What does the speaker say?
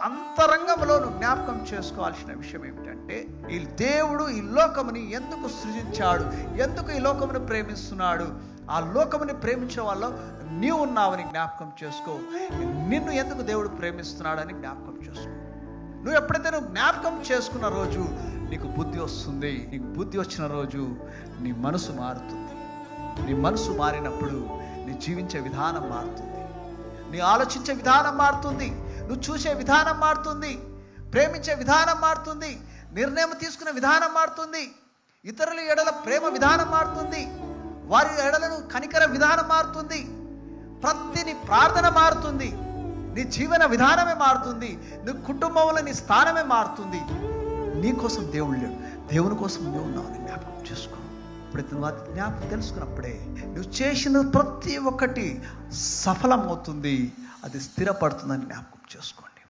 అంతరంగంలో నువ్వు జ్ఞాపకం చేసుకోవాల్సిన విషయం ఏమిటంటే, ఈ దేవుడు ఈ లోకముని ఎందుకు సృజించాడు, ఎందుకు ఈ లోకమును ప్రేమిస్తున్నాడు, ఆ లోకముని ప్రేమించే వాళ్ళు నీవు ఉన్నావని జ్ఞాపకం చేసుకో. నిన్ను ఎందుకు దేవుడు ప్రేమిస్తున్నాడని జ్ఞాపకం చేసుకో. నువ్వు ఎప్పుడైతే జ్ఞాపకం చేసుకున్న రోజు నీకు బుద్ధి వస్తుంది. నీకు బుద్ధి వచ్చిన రోజు నీ మనసు మారుతుంది. నీ మనసు మారినప్పుడు నీ జీవించే విధానం మారుతుంది, నీ ఆలోచించే విధానం మారుతుంది, నువ్వు చూసే విధానం మారుతుంది, ప్రేమించే విధానం మారుతుంది, నిర్ణయం తీసుకునే విధానం మారుతుంది, ఇతరుల ఎడల ప్రేమ విధానం మారుతుంది, వారి ఎడలను కనికర విధానం మారుతుంది, ప్రతి నీ ప్రార్థన మారుతుంది, నీ జీవన విధానమే మారుతుంది, నీ కుటుంబంలో నీ స్థానమే మారుతుంది. నీ కోసం దేవుడు లేడు, దేవుని కోసం నువ్వు ఉన్నావు. జ్ఞాపకం చేసుకో. ప్రతి జ్ఞాపకం తెలుసుకున్నప్పుడే నువ్వు చేసిన ప్రతి ఒక్కటి సఫలమవుతుంది, అది స్థిరపడుతుందని జ్ఞాపకం చేసుకోండి.